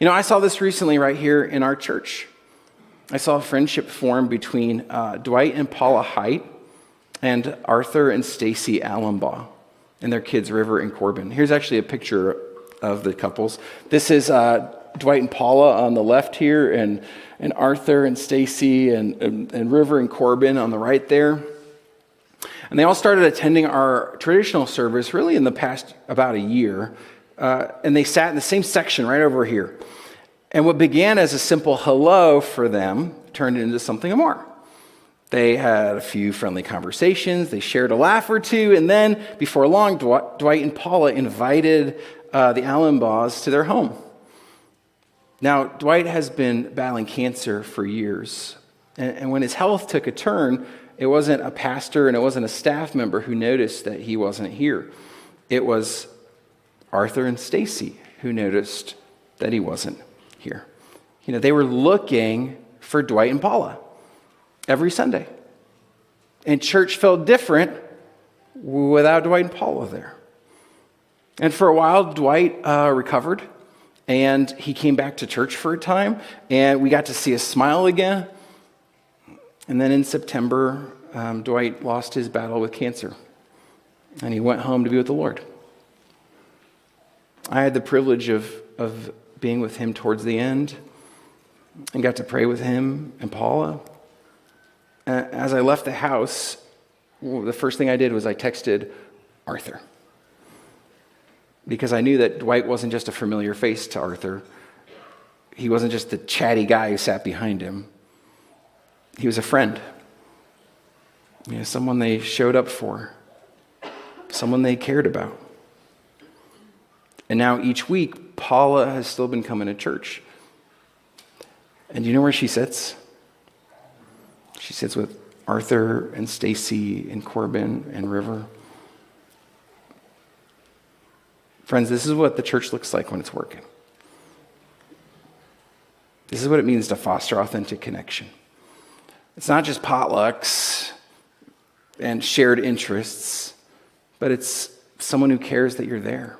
I saw this recently right here in our church. I saw a friendship form between Dwight and Paula Height and Arthur and Stacy Allenbaugh and their kids, River and Corbin. Here's actually a picture of the couples. This is Dwight and Paula on the left here, and Arthur and Stacy and River and Corbin on the right there. And they all started attending our traditional service really in the past about a year. And they sat in the same section right over here. And what began as a simple hello for them turned into something more. They had a few friendly conversations, they shared a laugh or two, and then before long, Dwight and Paula invited the Allenbaughs to their home. Now, Dwight has been battling cancer for years, and when his health took a turn, it wasn't a pastor and it wasn't a staff member who noticed that he wasn't here. It was Arthur and Stacy who noticed that he wasn't here. They were looking for Dwight and Paula every Sunday. And church felt different without Dwight and Paula there. And for a while, Dwight recovered, and he came back to church for a time, and we got to see a smile again. And then in September, Dwight lost his battle with cancer, and he went home to be with the Lord. I had the privilege of being with him towards the end and got to pray with him and Paula. As I left the house, the first thing I did was I texted Arthur, because I knew that Dwight wasn't just a familiar face to Arthur. He wasn't just the chatty guy who sat behind him. He was a friend. Someone they showed up for, someone they cared about. And now each week, Paula has still been coming to church. And you know where she sits? She sits with Arthur and Stacy and Corbin and River. Friends, this is what the church looks like when it's working. This is what it means to foster authentic connection. It's not just potlucks and shared interests, but it's someone who cares that you're there.